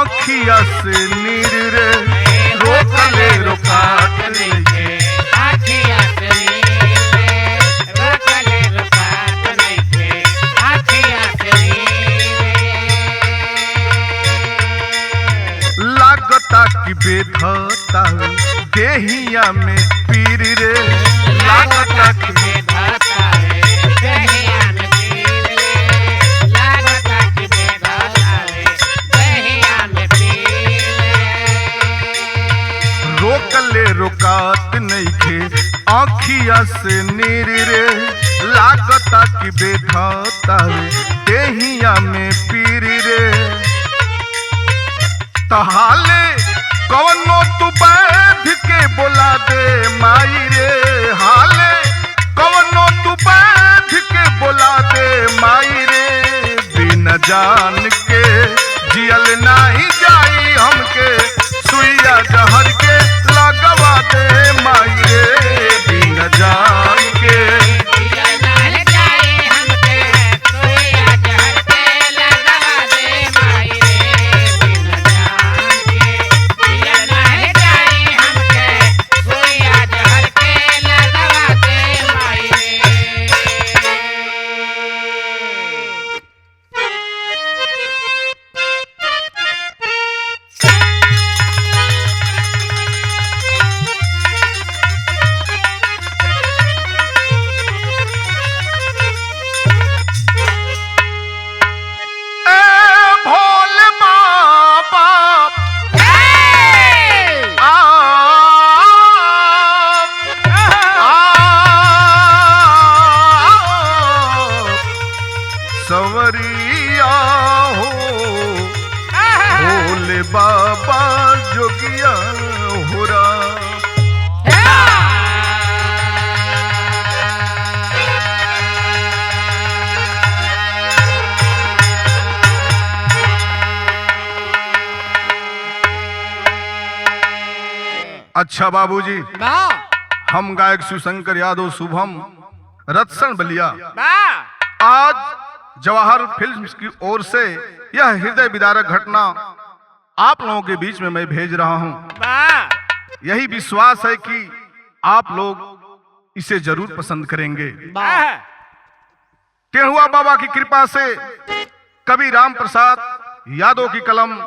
आँखिया से नीर रे रोकले रोकात नइखे आँखिया से नीर रे रोकले रोकात नइखे आँखिया से नीर लागता कि बेधता देहिया में पीर रे लागता कि बेधता है देहिया में पीर रे लागता कि बेधता है देहिया में पीर रोकले रोकात नइखे आँखिया से नीर रे लागता कि बेधता देहिया में पीर रे तहाले कवनो तू बैठ के बोला दे माई रे हाले कवनो तू बैठ के बोला दे माई रे बिना जान के जियल नहीं जाई हमके सुइया जहर के लगवा दे माई रे बिना जान के सवरिया हो भोले बाबा जोगिया होरा अच्छा बाबूजी हम गायक शिवशंकर यादव शुभम रत्सन बलिया आज जवाहर फिल्म्स की ओर से यह हृदय विदारक घटना आप लोगों के बीच में मैं भेज रहा हूं। यही विश्वास है कि आप लोग इसे जरूर पसंद करेंगे। टेढ़ुआ बाबा की कृपा से कवि राम प्रसाद यादव की कलम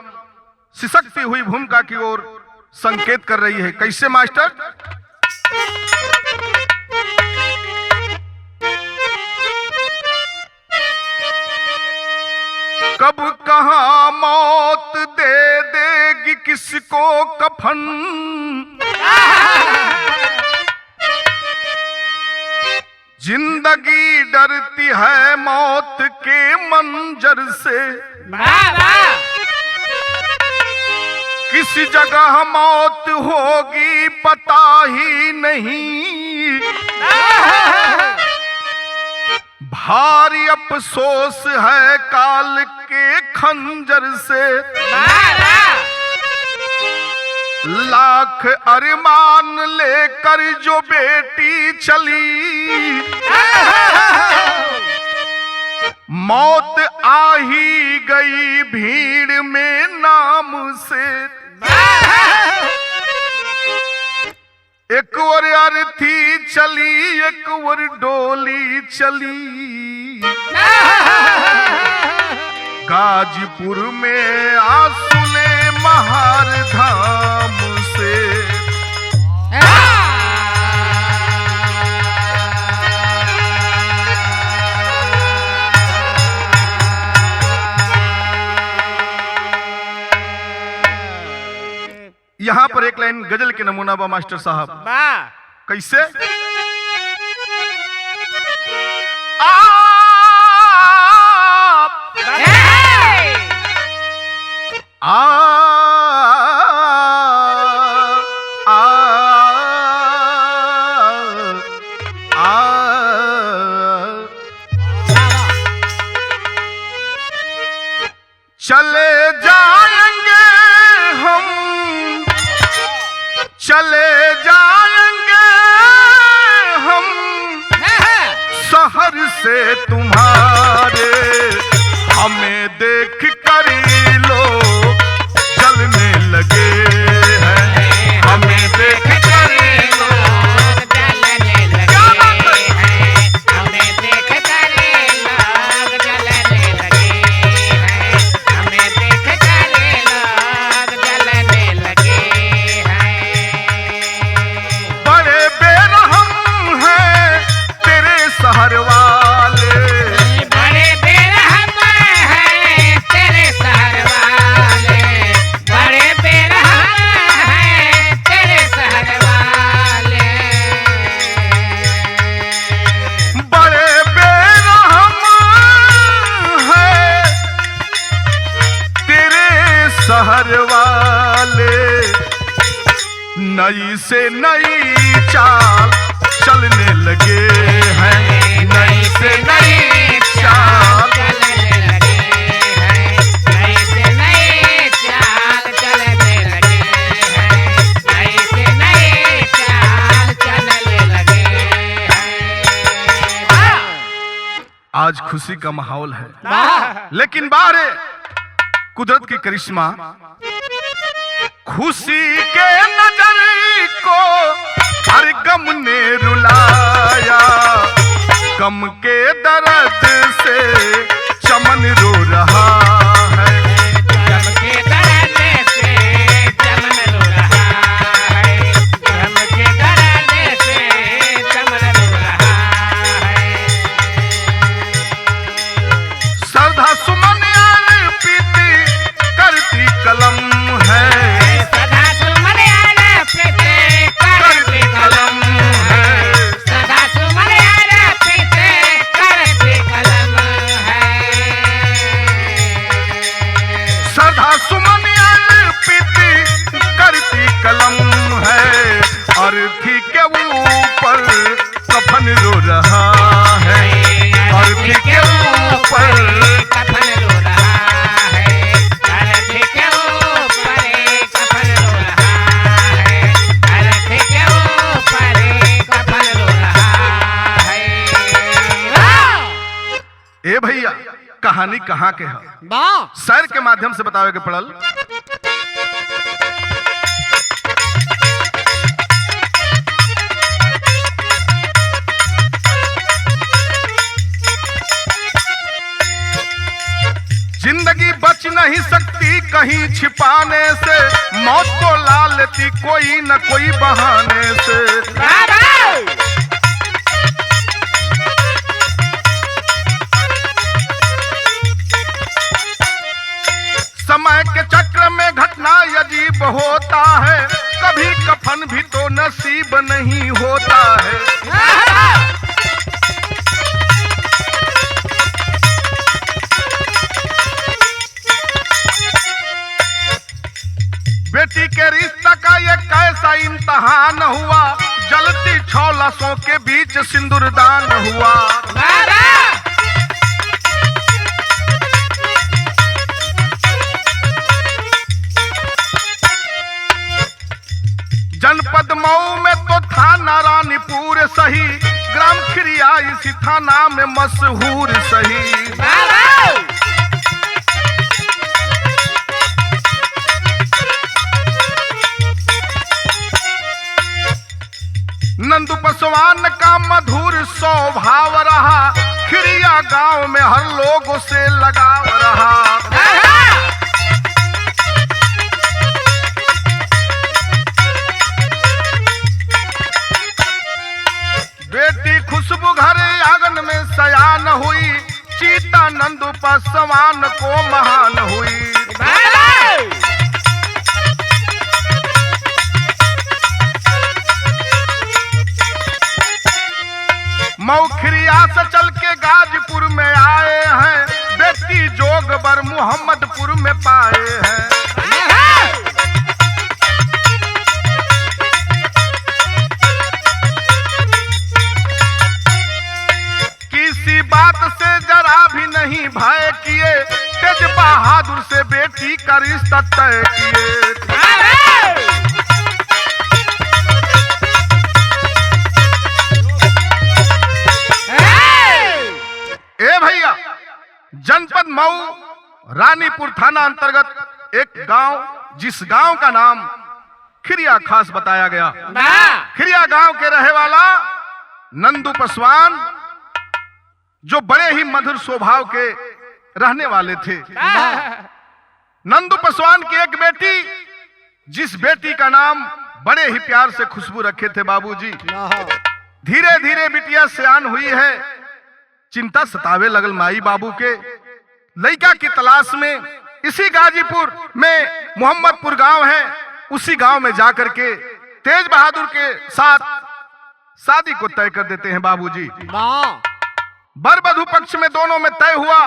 सिसकती हुई भूमिका की ओर संकेत कर रही है। कैसे मास्टर? कब कहां मौत दे देगी किसको कफन, जिंदगी डरती है मौत के मंजर से, किस जगह मौत होगी पता ही नहीं, भारी अफसोस है काल के खंजर से, लाख अरमान लेकर जो बेटी चली, मौत आ ही गई भीड़ में नाम से, एक और अर्थी चली एक और डोली चली, गाजीपुर में आसुले महार धाम से। यहाँ पर एक लाइन गजल के नमूना बा मास्टर साहब। कैसे? चले जाएंगे हम, चले जाएंगे हम शहर से तुम्हारे, हमें देख कर लोग से नई चाल चलने लगे हैं, नई से नई चाल। चलने लगे हैं, नई से नई चाल चलने लगे हैं, नई से नई चाल चलने लगे हैं। आज खुशी का माहौल है, वाह! लेकिन बाहर है कुदरत की करिश्मा। खुशी के नजर को हर गम ने रुलाया, गम के दर्द से चमन रो रहा है। गम के दर्द से चमन रो रहा है, गम के दर्द से चमन रो रहा है। श्रद्धा सुमन अर्पित करती कलम है, सदा सुमन अर्पित करती कलम है, सदा सुमन अर्पित करती कलम है। श्रद्धा सुमन अर्पित करती कलम है, अर्थी के ऊपर कफन रो रहा है, अर्थी के ऊपर कफन रो रहा है, अर्थी के ऊपर कफन रो रहा है, अर्थी के ऊपर कफन रो रहा है। ए भैया कहानी कहाँ के है, वाह! शायर के माध्यम से बतावे के पड़ल। जिंदगी बच नहीं सकती कहीं छिपाने से, मौत को ला लेती कोई न कोई बहाने से। समय के चक्र में घटना अजीब होता है, कभी कफन भी तो नसीब नहीं होता है। बेटी के रिश्ता का ये कैसा इम्तहान हुआ, जलती 6 लाशों के बीच सिंदूरदान हुआ। जनपद मऊ में तो थाना रानीपुर सही, ग्राम खिरिया इसी थाना में मशहूर सही। नंदू पसवान का मधुर स्वभाव रहा, खिरिया गांव में हर लोगों से लगाव रहा। बेटी खुशबू घर आंगन में सयान हुई, चीता नंदू पसवान को महान हुई। मऊ खिरिया से चल के गाजीपुर में आए हैं, बेटी जोगबर मोहम्मदपुर में पाए हैं। किसी बात से जरा भी नहीं भय किए, तेज बहादुर से बेटी का रिश्ता तय किए। ए भैया जनपद मऊ रानीपुर थाना अंतर्गत एक गांव, जिस गांव का नाम खिरिया खास बताया गया। खिरिया गांव के रहे वाला नंदू पसवान, जो बड़े ही मधुर स्वभाव के रहने वाले थे। नंदू पसवान की एक बेटी, जिस बेटी का नाम बड़े ही प्यार से खुशबू रखे थे बाबूजी। धीरे धीरे बिटिया सयान हुई है, चिंता सतावे लगल माई बाबू के। लड़का की तलाश में इसी गाजीपुर में मोहम्मदपुर गांव है, उसी गांव में जाकर के तेज बहादुर के साथ शादी को तय कर देते हैं बाबूजी। वर वधू पक्ष में दोनों में तय हुआ,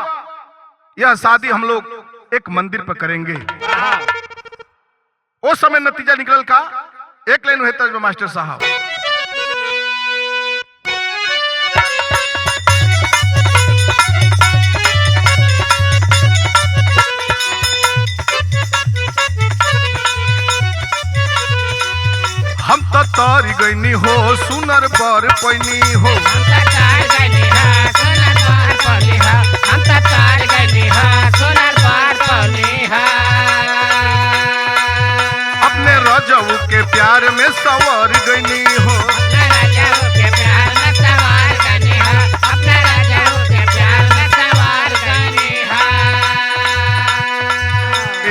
यह शादी हम लोग एक मंदिर पर करेंगे। उस समय नतीजा निकल का एक लाइन है तर्ज में मास्टर साहब। हम तो तारी गईनी हो सुनर बर पैनी हो, हम तो तार गइली हा सोनर बार पली हा, हम तो तार गइली हा सोनर बार पली हा। अपने रजऊ के प्यार में सवर गईनी हो, अपना राजाओं के प्यार में सवार गइली हा, अपना राजाओं के प्यार में सवार गइली हा।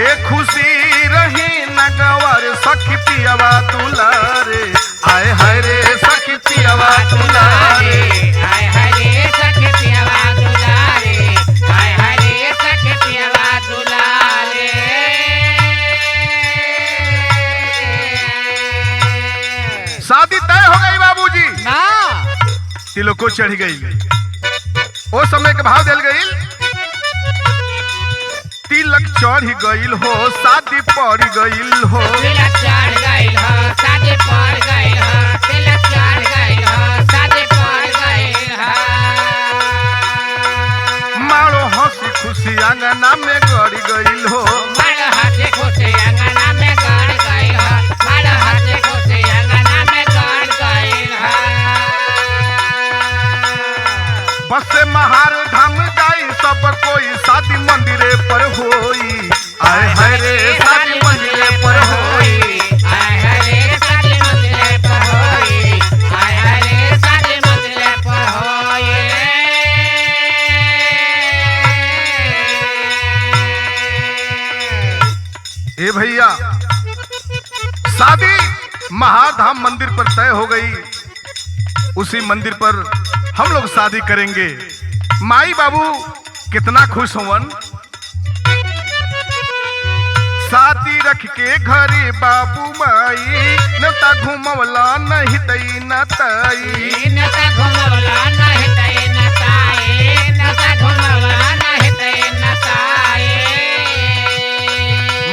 एक खुशी रही नगवर सखी पियवा दुलारे, आए हाय रे सखी पियवा दुलारे। हाय हाय रे सखी पियवा दुलारे, हाय हाय रे सखी पियवा दुलारे। शादी तय हो गई बाबूजी, ना तिलको चढ़ गई। ओ समय के भाव दिल गई, तिलक चढ़ गईल हो शादी पड़ गईल हो, तिलक चढ़ गइल हो शादी पड़ गइल हो, तिलक चढ़ गइल हो शादी पड़ गइल हो। मारो हंसी खुशी आंगना में गड़ गईल हो, मारो हंसी खुशी अंगना में गड़ गइल हो, मारो हंसी खुशी अंगना में गड़ गइल हो। बस से महार धाम जाई सब कोई शादी मंदिरे पर होई, आए हाय रे शादी मंदिरे पर होई। हाय हाय रे शादी मंदिरे पर होई, हाय हाय रे शादी मंदिरे पर होई। ए भैया शादी महाधाम मंदिर पर तय हो गई, उसी मंदिर पर हम लोग शादी करेंगे। माई बाबू कितना खुश होवन, शादी रख के घरे बाबू माई नता घुमवला नहीं तई न तई। नता घुमवला नहीं तई न ताई, नता घुमवला नहीं तई न ताई।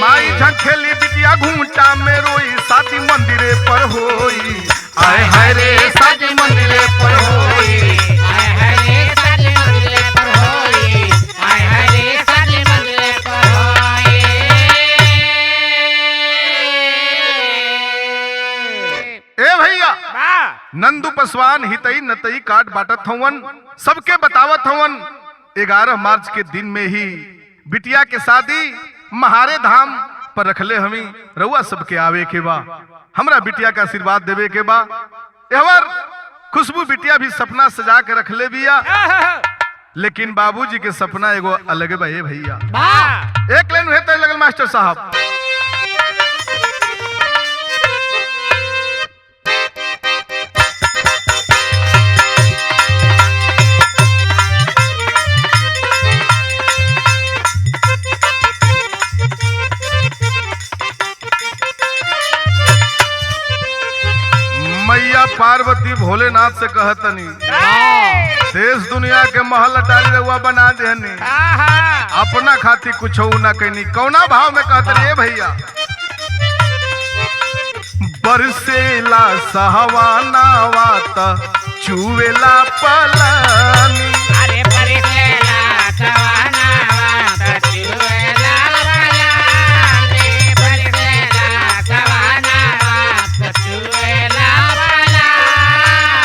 माई झंखेली बिटिया घूंटा में रोई शादी मंदिरे पर होई, आए हाय रे शादी मंदिरे पर होई। हाय हाय रे शादी मंदिरे पर होई, हाय हाय रे शादी मंदिरे पर होई। ए भैया वाह नंदू पसवान हितई नतई काट बाटत हवन, सबके बतावत हवन 11 मार्च के दिन में ही बिटिया के शादी महारे धाम पर रखले हमी। रउआ सबके आवे के बा, हमरा बिटिया का आशीर्वाद देवे के बा। एवर खुशबू बिटिया भी सपना सजा के रखले बिया, लेकिन बाबूजी के सपना एगो अलग बा। ए भैया वाह एक लाइन हेते लगल मास्टर साहब। मैया पार्वती भोलेनाथ से कहतनी, देश दुनिया के महल अटारी रउआ बना देहनी, अपना खातिर कुछ ना कहनी। कौना भाव में कहतनी ए भैया, बरसेला सहवाना वाता चुवेला पलानी। अरे बरसेला सवाना वात चुवेला पलानी, बरसेला सवाना वात चुवेला पलानी।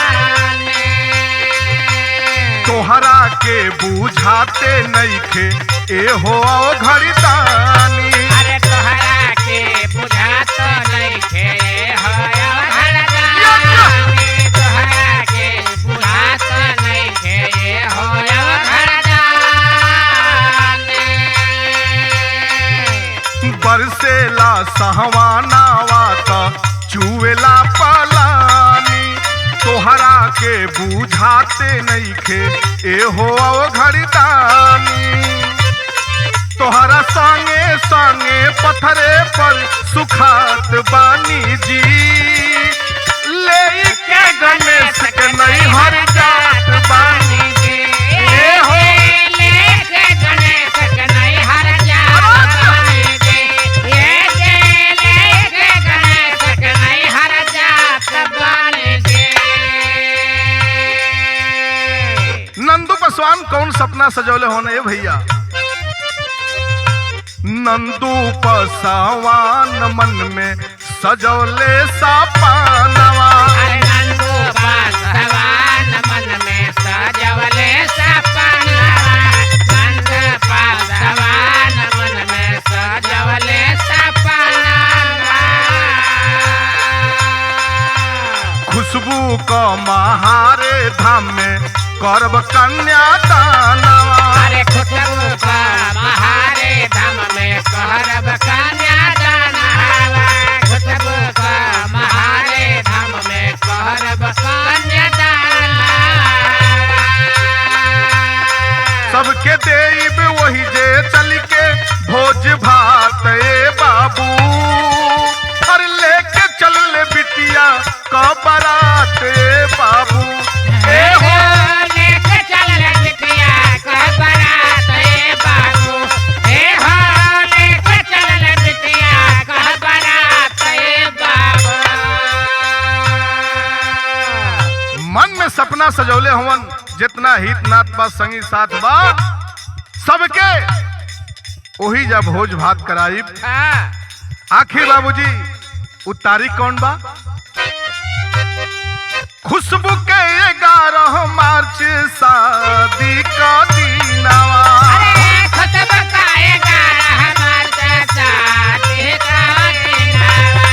तोहरा के बुझाते नइखे एहो घड़ी दानी। अरे तोहरा के बुझात नइखे होया घरदानी, तोहरा के बुझात नइखे होया घरदानी। बरसेला सहवाना वाता चुवेला पलानी। तोहरा के बुझाते नइखे एहो घड़ी दानी। तोहरा संगे संगे पत्थरे पर सुखात बानी जी, ले के गणेश के नहीं हर जात बानी जी। ए हो लेके गणेश के नहीं हर जात बानी जी, लेके गणेश के नहीं हर पासवान कौन सपना सजौले होने ये भैया। नंदू पासवान मन में सजौले सपनवा। अरे नंदू पासवान मन में सजवले सपनवा। नंद पासवान मन में सजवले सपनवा। खुशबू को महारे धाम में करब कन्यादानवा। अरे खुशबू का महारे धाम में करब कन्यादानवा। खुशबू का महारे धाम में करब कन्यादानवा। सबके देब वही जे चल के भोज भात ए बाबू। हर लेके चल ले बिटिया का बारात ए बाबू। ए हो लेके चल ले बिटिया का बारात ए बाबू। ए हो लेके चल ले बिटिया का बारात ए बाबू। मन में सपना सजौले हुवन जितना हित नात बा संगी साथ बा सबके वही जब भोज भात कराई। आखिर बाबूजी वो तारीख कौन बा? खुशबू के 11 मार्च शादी का दीनावा। अरे खुशबू का 11 मार्च शादी का दीनावा।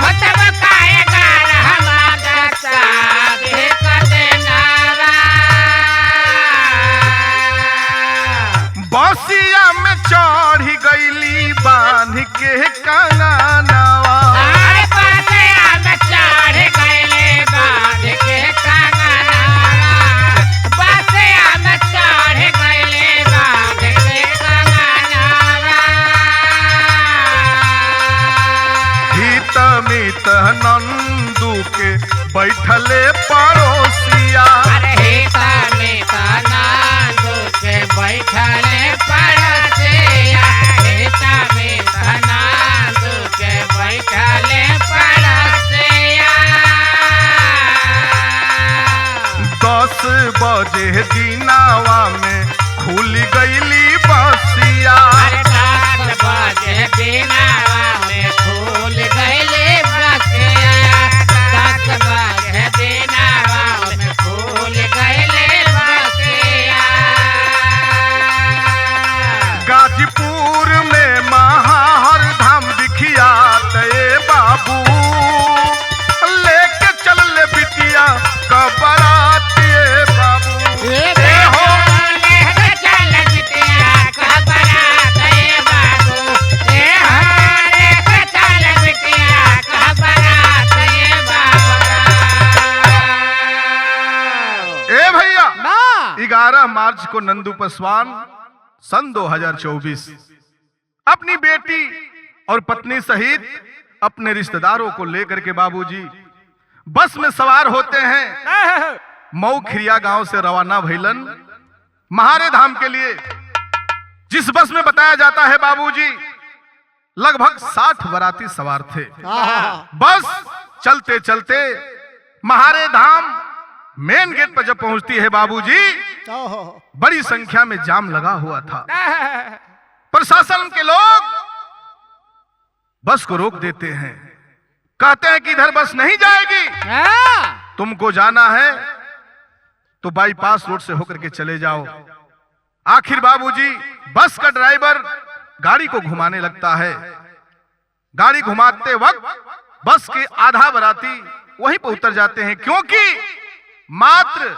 खुशबू का 11 मार्च शादी का दीनावा। बसिया में चढ़ी गईली बांध के कंगनवा। अरे बसिया में चढ़ गईली बांध के कंगनवा। बसिया में चढ़ गईली बांध के कंगनवा। हित मित नंदू के बैठले पड़ोसिया। अरे हिता मिता नंदू के बैठले पड़ोसिया। हिता मिता नंदू के बैठले पड़ोसिया। 10 बजे दिनावा में खुल गईली बसिया। अरे 10 बजे दिनावा में खुल गईली बसिया। 10 बजे दिनावा में खुल गईली बसिया। गाजीपुर में महाहर धाम दिखियात ए बाबू। लेके चल ले बिटिया का बारात ए बाबू। ए हो लेके चल बिटिया का बारात ए बाबू। ए हो लेके चल बिटिया का बारात ए बाबू। ए भैया 11 मार्च को नंदू पासवान सन 2024 अपनी बेटी और पत्नी सहित अपने रिश्तेदारों को लेकर के बाबूजी बस में सवार होते हैं। मऊ खिरिया गांव से रवाना भइलन महारे धाम के लिए। जिस बस में बताया जाता है बाबूजी लगभग 60 बाराती सवार थे। बस चलते चलते महारे धाम मेन गेट पर जब पहुंचती है बाबूजी बड़ी संख्या में जाम लगा हुआ था। प्रशासन के लोग बस को रोक देते हैं, कहते हैं कि इधर बस नहीं जाएगी, तुमको जाना है तो बाईपास रोड से होकर के चले जाओ। आखिर बाबूजी बस का ड्राइवर गाड़ी को घुमाने लगता है। गाड़ी घुमाते वक्त बस के आधा बाराती वहीं पर उतर जाते हैं, क्योंकि मात्र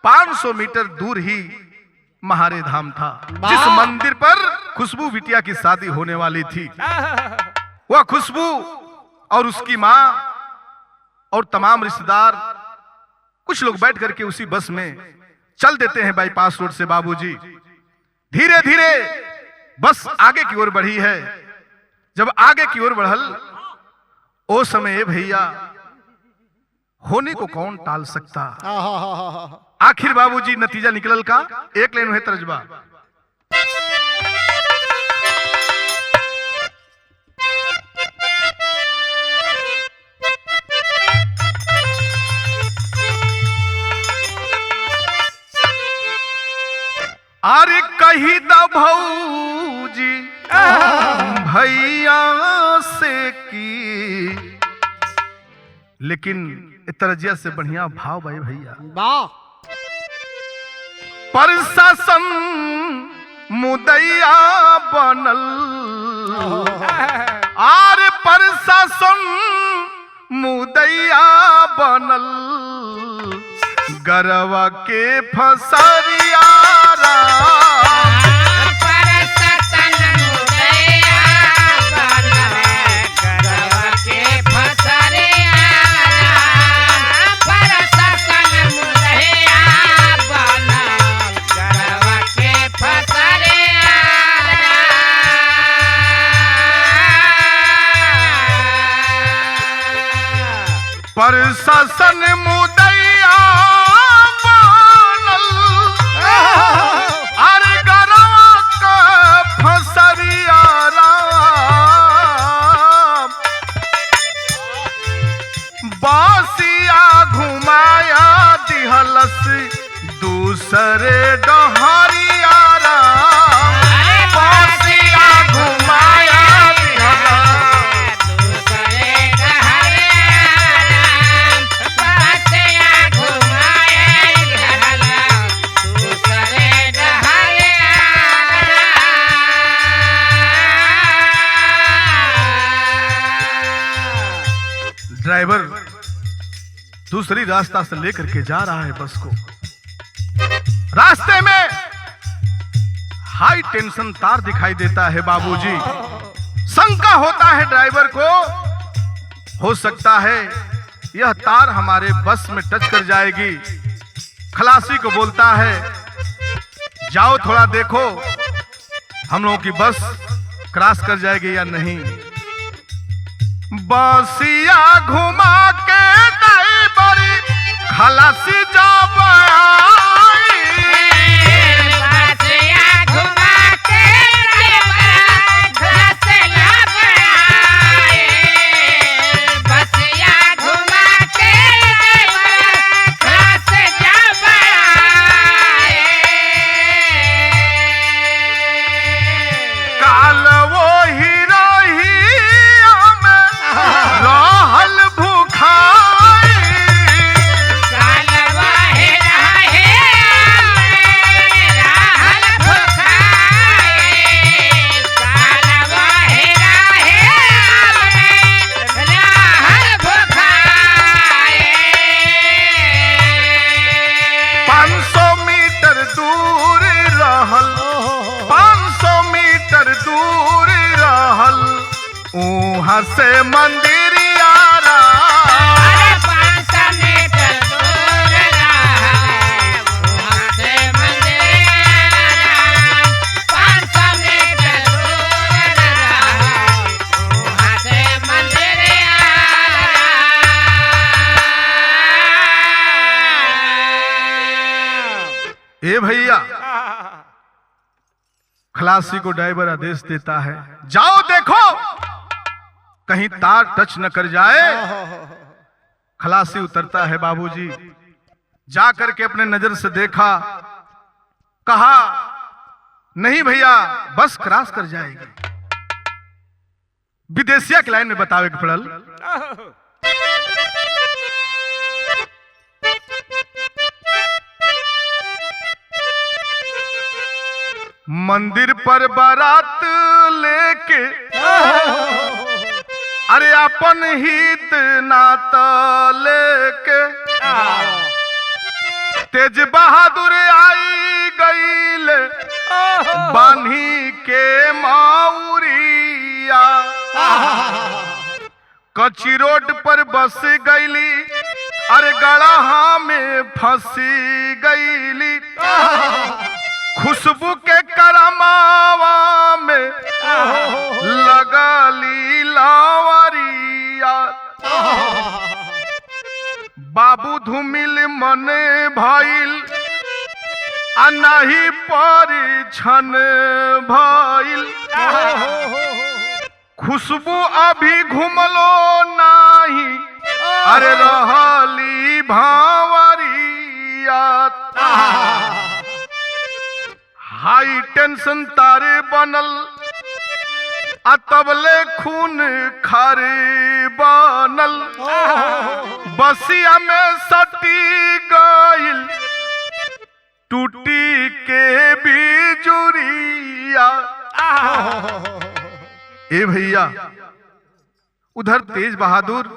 500 मीटर दूर ही महारे धाम था, जिस मंदिर पर खुशबू बिटिया की शादी होने वाली थी। वह खुशबू और उसकी मां और तमाम रिश्तेदार कुछ लोग बैठ करके उसी बस में चल देते हैं बाईपास रोड से। बाबूजी धीरे धीरे बस आगे की ओर बढ़ी है। जब आगे की ओर बढ़ल ओ समय भैया होने को कौन टाल सकता। आखिर बाबूजी नतीजा निकलल का एक लाइन है तर्जबा। अरे कही द भौजी भैया से की, लेकिन तरजिया से बढ़िया भाव भाई भैया। वाह प्रशासन मुदैया बनल, आर प्रशासन मुदैया बनल, गरवा के फसरिया प्रशासन मुदैया बनल, अरे गरवा का फसरिया राम, बासिया घुमाया दिहलस दूसरे डहरिया राम, बासिया घुमाया ड्राइवर दूसरी रास्ता से लेकर के जा रहा है बस को। रास्ते में हाई टेंशन तार दिखाई देता है बाबूजी। शंका होता है ड्राइवर को, हो सकता है यह तार हमारे बस में टच कर जाएगी। खलासी को बोलता है जाओ थोड़ा देखो हम लोगों की बस क्रॉस कर जाएगी या नहीं। बसिया घुमा के ड्राइवर खलासी जब आई, बसिया घुमा के ड्राइवर खलासी जब आई, बसिया घुमा के ड्राइवर खलासी जब आई, काल वो ही रहल भूखाई, कालवा हे रहल भूखाई, कालवा हे रहल भूखाई। 500 मीटर दूर रहल, 500 मीटर दूर रहल, वहां से मंदिरिया अरे 500 मीटर दूर रहल, वहाँ से मंदिरिया, 500 मीटर दूर रहल, वहाँ से मंदिरिया। ए भैया, खलासी को ड्राइवर आदेश देता है जाओ देखो कहीं तार टच न कर जाए। खलासी उतरता है बाबूजी, जा करके अपने नजर से देखा, कहा नहीं भैया बस क्रॉस कर जाएगी। विदेशिया के लाइन में बतावे के पड़ल। मंदिर पर बारात लेके अरे अपन हित नाता लेके तेज बहादुर आई गईल बान्ही के माउरिया, कच्ची रोड पर बस गईली, अरे गड़हा में फंसी गईली, खुशबू के करमावा में लगली लावरिया, बाबू धुमिल मने भइल आ नहीं परिछन भइल, खुशबू अभी घुमलो नाही, अरे रहली भावरिया, टेंशन तारे बनल आ तबले खून खारे बनल बसिया में सटी गइल टूटी के बिजुरिया। ए भैया उधर तेज बहादुर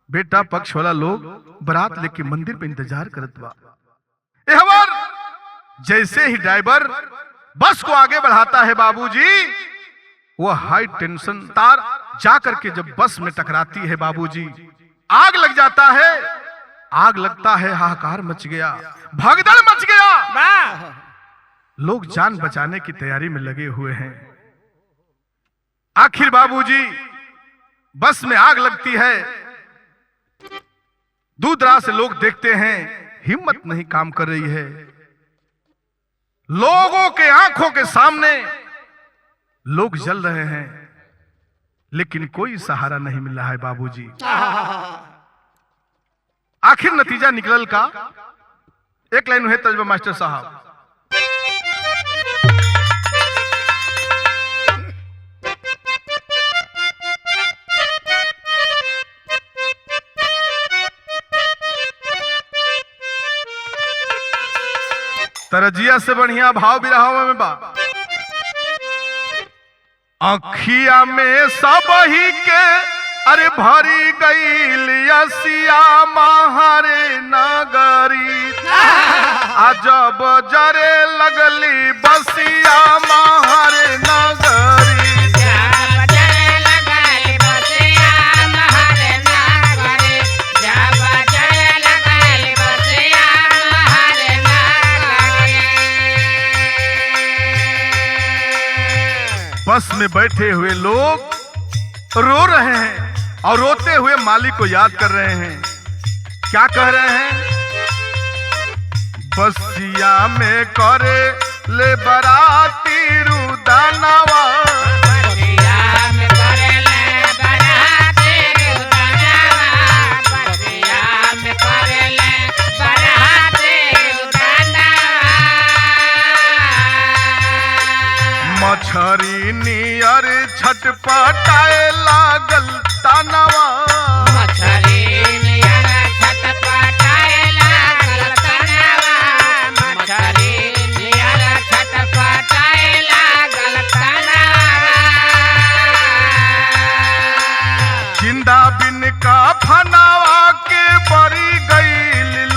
बेटा पक्ष वाला लोग बारात लेके मंदिर पे इंतजार करत बा। एहवर जैसे ही ड्राइवर बस को आगे बढ़ाता है बाबूजी, वो हाई टेंशन तार जाकर के जब बस में टकराती है बाबूजी, आग लग जाता है। आग लगता है, हाहाकार मच गया, भगदड़ मच गया। लोग जान बचाने की तैयारी में लगे हुए हैं। आखिर बाबूजी बस में आग लगती है, दूर दराज से लोग देखते हैं, हिम्मत नहीं काम कर रही है। लोगों के आंखों के सामने लोग जल रहे हैं, लेकिन कोई सहारा नहीं मिल रहा है बाबूजी। आखिर नतीजा निकलल का, एक लाइन है तजबा मास्टर साहब। तरजिया से बढ़िया भाव भी रहा में बा। अखिया में सब ही के अरे भरी गई असिया महारे नगरी, अजब जरे लगली बसिया महारे नगरी। बस में बैठे हुए लोग रो रहे हैं और रोते हुए मालिक को याद कर रहे हैं। क्या कह रहे हैं? बसिया में करे ले बराती रुदानवा, मछरी नियर छटपटाए लागल तानवा, मछरी नियर छटपटाए लागल तानवा, मछरी नियर छटपटाए लागल तानवा। जिंदा बिन का फनावा के बरी गई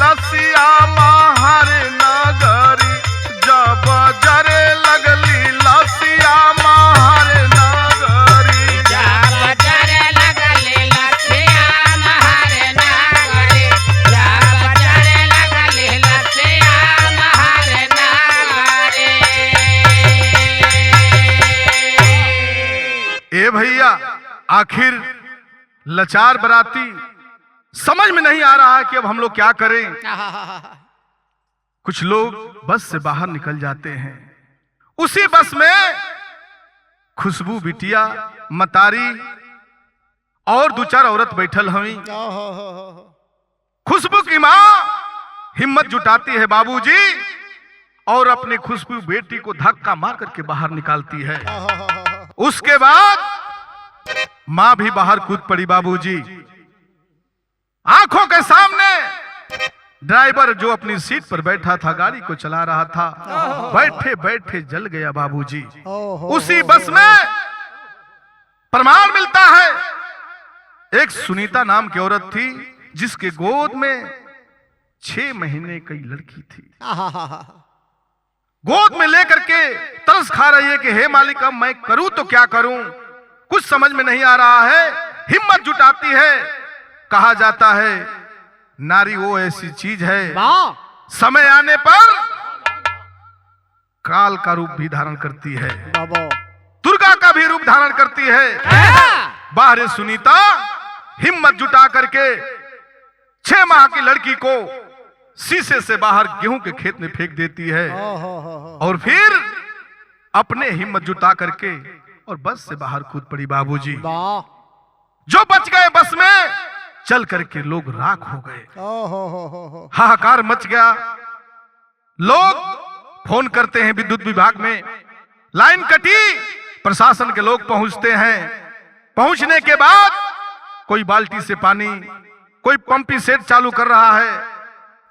लसिया महारे नगरी, जब जरे लगली लसिया महारे नगरी, जब जरे लगली लसिया महारे नगरी, जब जरे लगली लसिया महारे नगरी। ए भैया आखिर लाचार बराती समझ में नहीं आ रहा है कि अब हम लोग क्या करें। कुछ लोग बस से बाहर निकल जाते हैं। उसी बस में खुशबू बिटिया, मतारी और दो चार औरत बैठल हवी। खुशबू की माँ हिम्मत जुटाती है बाबूजी और अपनी खुशबू बेटी को धक्का मार करके बाहर निकालती है। उसके बाद माँ भी बाहर कूद पड़ी बाबूजी। आंखों के सामने ड्राइवर जो अपनी सीट पर बैठा था, गाड़ी को चला रहा था, बैठे बैठे जल गया बाबूजी। उसी बस में प्रमाण मिलता है एक सुनीता नाम की औरत थी, जिसके गोद में 6 महीने की लड़की थी। गोद में लेकर के तरस खा रही है कि हे मालिक अब मैं करूं तो क्या करूं, कुछ समझ में नहीं आ रहा है। हिम्मत जुटाती है। कहा जाता है नारी वो ऐसी चीज है, समय आने पर काल का रूप भी धारण करती है, दुर्गा का भी रूप धारण करती है। बाहर सुनीता हिम्मत जुटा करके 6 माह की लड़की को शीशे से बाहर गेहूं के खेत में फेंक देती है और फिर अपने हिम्मत जुटा करके और बस से बाहर कूद पड़ी बाबूजी। जो बच गए बस में चल करके लोग राख हो गए, हाहाकार मच गया। लोग फोन करते हैं विद्युत विभाग में, लाइन कटी, प्रशासन के लोग पहुंचते हैं। पहुंचने के बाद कोई बाल्टी से पानी, कोई पंपी सेट चालू कर रहा है,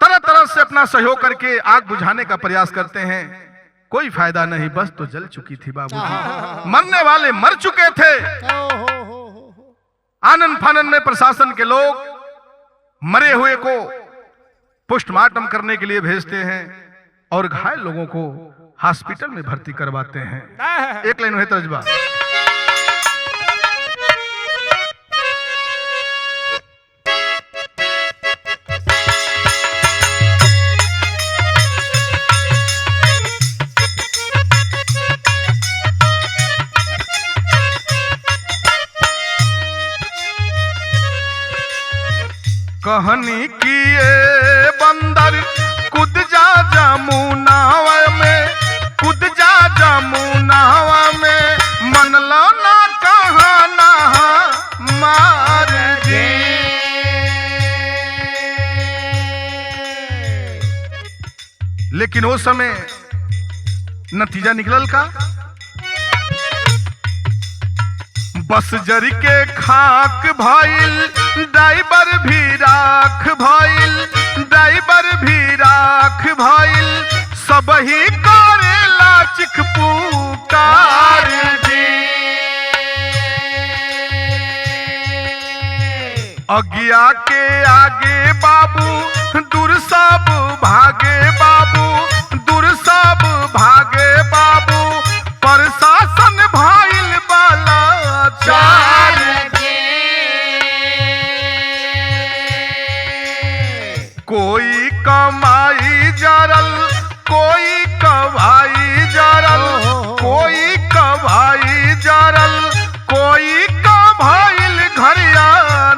तरह तरह से अपना सहयोग करके आग बुझाने का प्रयास करते हैं। कोई फायदा नहीं, बस तो जल चुकी थी बाबूजी, मरने वाले मर चुके थे। आनन फानन में प्रशासन के लोग मरे हुए को पोस्टमार्टम करने के लिए भेजते हैं और घायल लोगों को हॉस्पिटल में भर्ती करवाते हैं। एक लाइन है तर्जबा। कहानी किए बंदर कूद जा जमुना में, कूद जा जमुना में, मन लो ना कहना मार दे। लेकिन वो समय नतीजा निकलल का, बस जरी के खाक भइल, ड्राइवर भी राख भइल, ड्राइवर भी राख भइल, सब ही करेला चिख पुकार दे। अगिया के आगे बाबू दूर सब भागे बाबू, दूर सब भागे बाबू, प्रशासन भइल बाला चार दे। कोई कमाई जरल, कोई कवाई जरल, कोई कवाई जरल, कोई कभाइल घरिया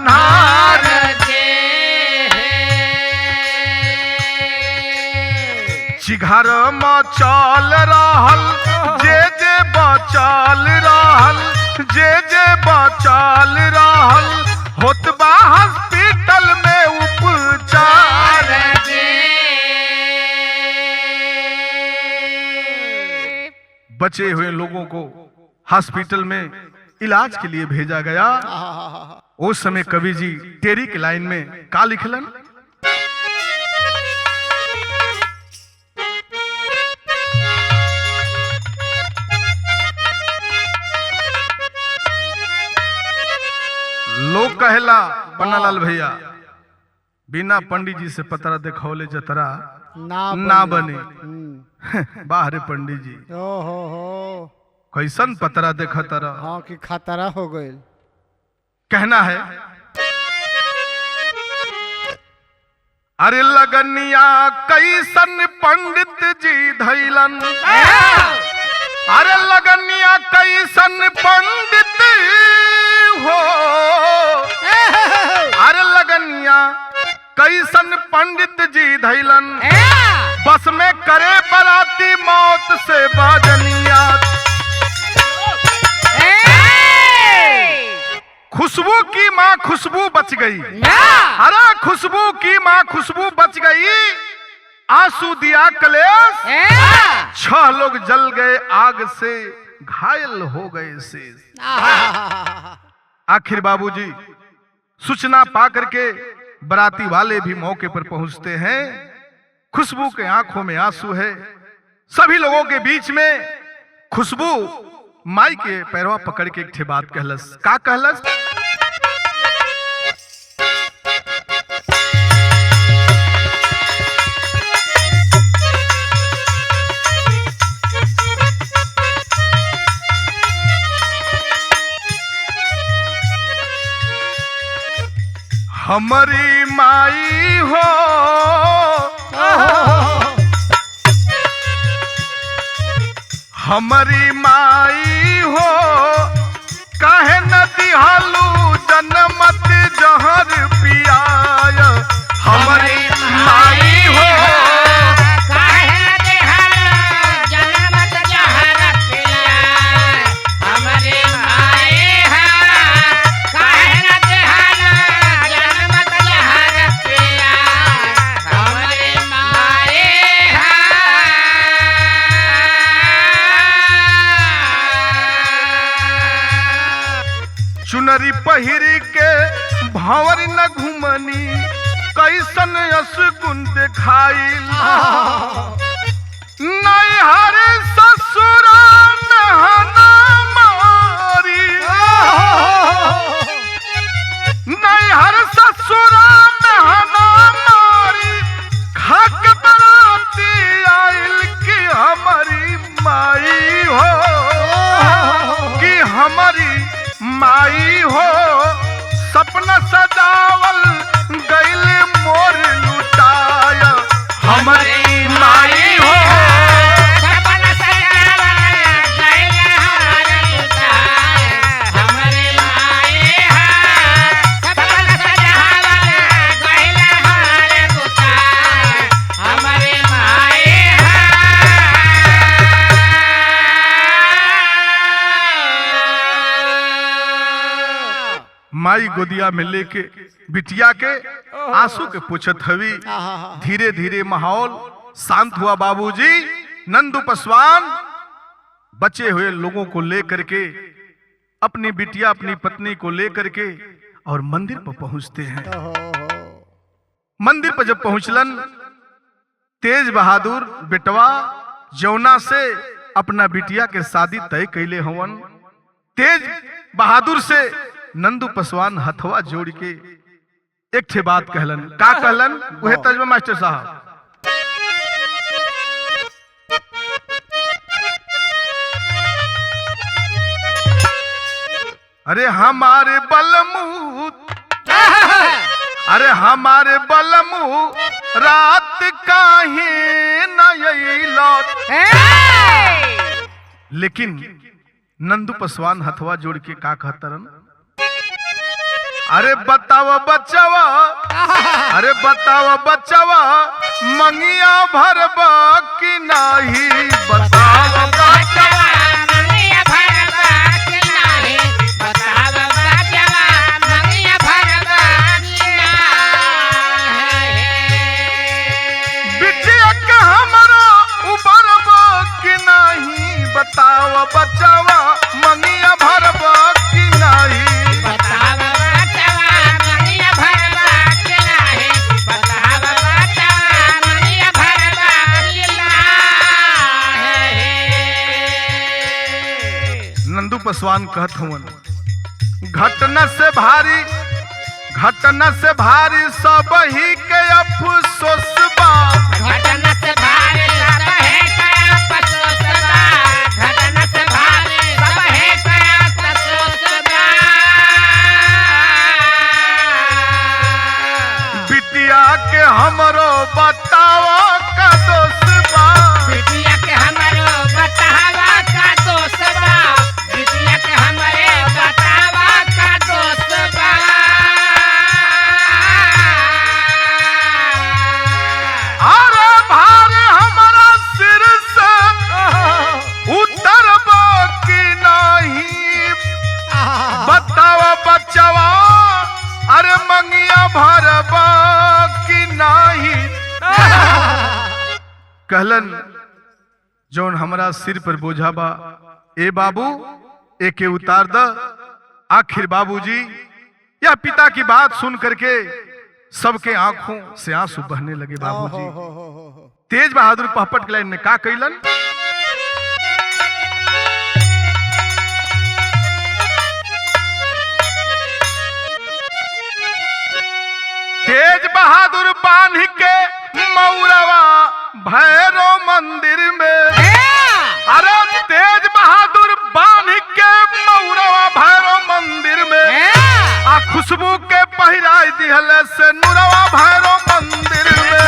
नार दे। चिघर मचल रहल, जे जे बचल रहल, जे जे बचल रहल, होतबा हॉस्पिटल में उपचार दे। बचे हुए लोगों को हॉस्पिटल में इलाज के लिए भेजा गया। उस समय कवि जी टेरी के लाइन में का लिखलन, लोग कहेला पन्नालाल भैया, बिना पंडित जी से पतरा देखौले जतरा ना बने। बाहरे पंडित जी, हो कैसन पतरा देखा तारा, हाँ कि खतरा हो गई। कहना है, अरे लगनिया कैसन पंडित जी धैलन, अरे लगनिया कैसन पंडित हो, अरे लगनिया कैसन पंडित जी धैलन, बस में करे बराती मौत से बाजनिया। खुशबू की माँ खुशबू बच गई, अरे खुशबू की माँ खुशबू बच गई, आंसू दिया कलेश, 6 लोग जल गए आग से, घायल हो गए शेष। आखिर बाबूजी सूचना पा करके बराती वाले भी मौके पर पहुंचते हैं। खुशबू के आंखों में आंसू है। सभी लोगों के बीच में खुशबू माई के पैरवा पकड़ के एक बात कहलस। का कहलस? हमारी माई हो, हमारी माई हो, काहे न दिहालू जनमत जहर पियाय। हमारी माई हो, काहे न दिहालू जनमत जहर पियाय। हमारी माई है, काहे न दिहालू जनमत जहर पियाय। हमारी माई है। चुनरी पहिरी के भंवर न घुमनी कैसन यस गुण देखाइल नैहर ससुर नहना मारी नैहर ससुर नहना मारी खाक बराती आइल कि हमारी माई हो कि हमारी माई हो सपना सजावल गइल मोर लुटाया हमारी माई हो सपना सजावल गइल हमार लुटाए हमरे माई है सपना सजावल गइल हमार लुटाए हमरे माई है माई गोदिया में लेके बिटिया के आंसू के पूछत हवी। धीरे धीरे माहौल शांत हुआ। बाबूजी नंदू पासवान बचे हुए लोगों को लेकर के अपनी बिटिया अपनी पत्नी को लेकर के और मंदिर पर पहुंचते हैं। मंदिर पर जब पहुंचलन तेज बहादुर बेटवा जौना से अपना बिटिया के शादी तय कैले हवन। तेज बहादुर से नंदू पासवान हथवा जोड़ के एक ठे बात कहलन। का कहलन उहे तर्जमा मास्टर साहब। अरे हमारे बलमू अरे हमारे बलमू रात काहे न अइलत। लेकिन नंदू पासवान हथवा जोड़ के का कहतरन। अरे बताव बचवा अरे बताव बचवा मंगिया भरबा कि नाही बताव बचवा मंगिया भरबा कि नाही बताव बचवा मंगिया भरबा कि नाही बिटिया के हमरा उबरबा कि नाही बताव बचवा मंगिया भरबा कि नाही बताव बचवा मंगिया भरबा कि नाही बताव बचवा मंगिया भरबा कि नाही नंदू पासवान कहत हवन घटना से भारी सब ही के अफसोस बा। घटना से भारी सब है कया अफसोस बा घटना से भारी सब है कया अफसोस बा बिटिया के हमरो बतावा का दोष बा। बिटिया के हमारो बतावा का दोष बा बिटिया के हमारे बतावा का दोष बा अरे भार हमारा सिर से उतरबा कि नहीं बतावा बचवा अरे मंगिया भरबा कि नहीं। कहलन जौन हमरा सिर पर बोझा बा ए बाबू एके उतार द। आखिर बाबूजी यह पिता की बात सुन करके सबके आंखों से आंसू बहने लगे। बाबूजी तेज बहादुर पहपट के लाइन ने का कैलन। तेज बहादुर बांध के मौरवा भैरव मंदिर में अरे तेज बहादुर बांध के मौरवा भैरव मंदिर में आ खुशबू के पहिराई दिहले से नुरवा भैरव मंदिर में।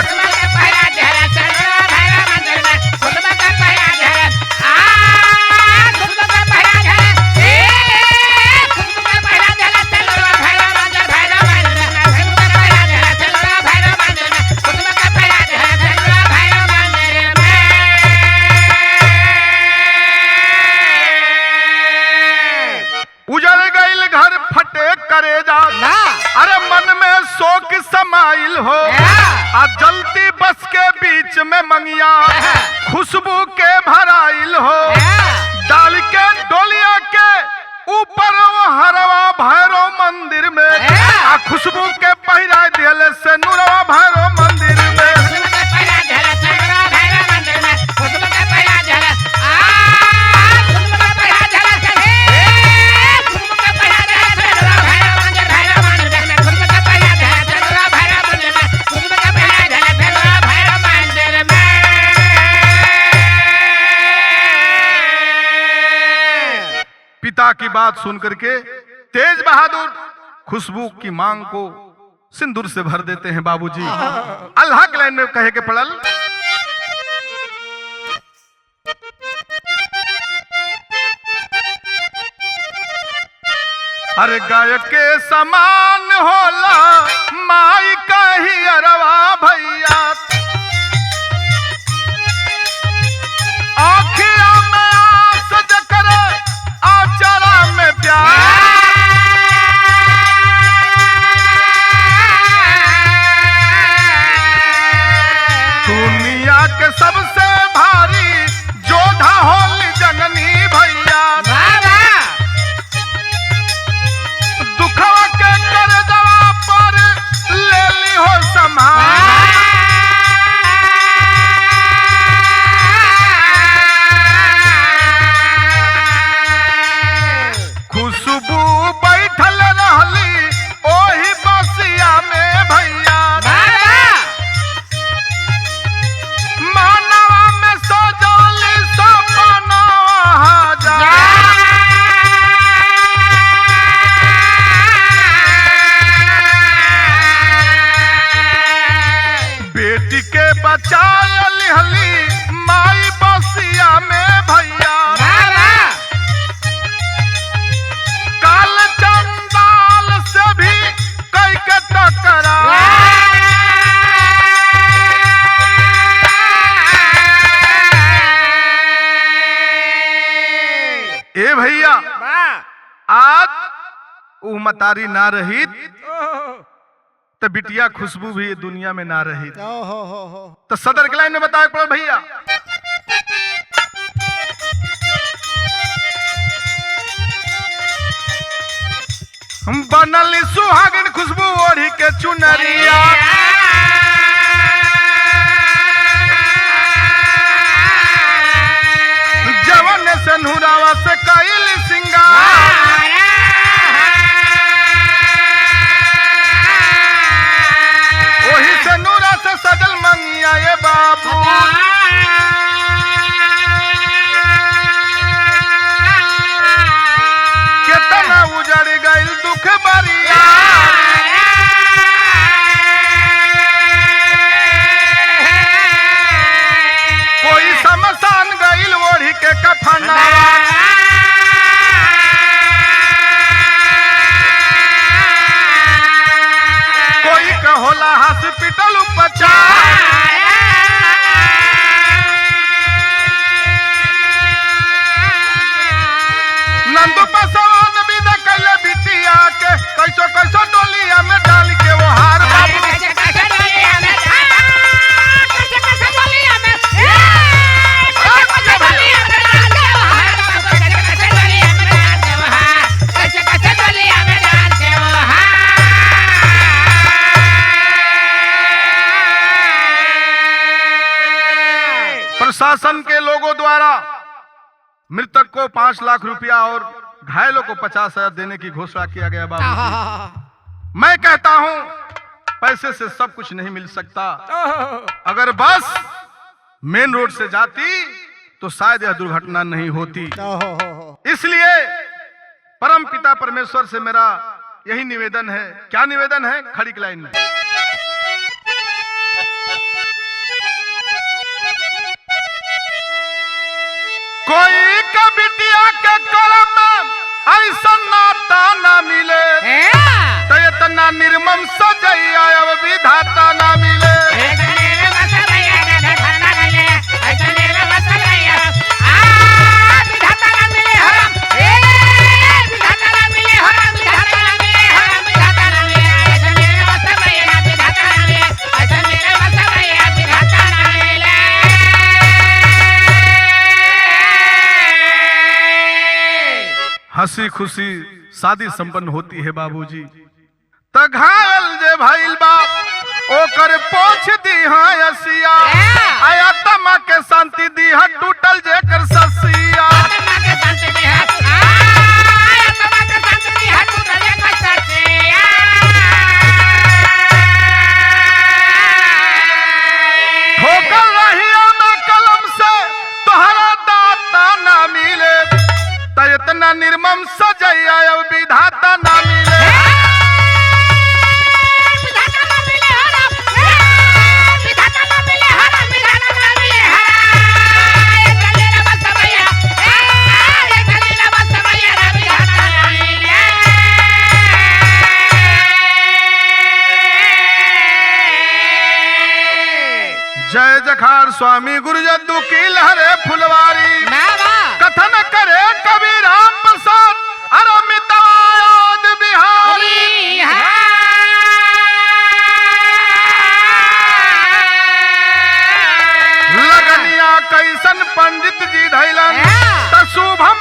उजड़ गईल घर फटे करेजा अरे मन में शोक समाइल हो आ जलती बस के बीच में मंगिया खुशबू के भराइल हो डाल के डोलिया के ऊपर वो हरवा भैरव मंदिर में आ खुशबू के पहिरा दियल से नूरवा भैरव मंदिर में पिता की बात सुनकर के तेज बहादुर खुशबू की मांग को सिंदूर से भर देते हैं बाबूजी। अल्लाह के लाइन में कहे के पड़ल, अरे गाय के समान होला माई कही अरवा भैया, आखिया में आस जकर आचरा में प्यार, दुनिया के सबसे भारी जोधा होली जननी भैया, दुखवा के करजवा पर ले ली हो संभाल, खुशबू बैठल रहली ओही बसिया में भैया, मानवा में सजौली सपना हजार, बेटी के बचायल हली माई बसिया में भैया, काल चंदाल से भी कई के टकरा, ए भैया आज ऊ मतारी ना रही तो बिटिया खुशबू भी ये दुनिया में ना रही। हो तो सदर के लाइन में बताया पड़ा भैया, हम बनल सुहागिन खुशबू ओढ़ी के चुनरिया, जवन से नूरावा से कैल सिंगार, ओही से नूरा से सजल मंगिया ये बाबू, कितना उजड़ गइल दुख बरिया, कोई शमशान गइल ओढ़ी के कफना, कोई कहोला हॉस्पिटल उपचार, नंदू पसवान विदा कैले बिटिया के कैसो कैसो डोलिया में डाल के वो हार बाबू, प्रशासन के लोगों द्वारा मृतक को 5 लाख रुपया और घायलों को 50,000 देने की घोषणा किया गया बाबू। मैं कहता हूं पैसे से सब कुछ नहीं मिल सकता, अगर बस मेन रोड से जाती तो शायद यह दुर्घटना नहीं होती। इसलिए परम पिता परमेश्वर से मेरा यही निवेदन है। क्या निवेदन है? खड़ी की लाइन में, कोई का बिटिया के कर्म ऐसा नाता ना मिले, तो इतना निर्मम सजैया अब विधाता ना मिले, हंसी खुशी शादी संपन्न होती है बाबूजी। त घायल जे भइल बा ओकर पोछ दी हसिया, आया तमा के शांति दी टूटल जेकर ससिया। ठोकर रहिया में कलम से तोहरा दाता ना मिले, त इतना निर्मम सजैया अब विधाता ना मिले। जय जखार स्वामी गुरु जद्दू की लहरे फुलवारी, कथन करे कवि राम प्रसाद अरमिताद बिहारी। लगनिया कैसन पंडित जी धैलन त शुभम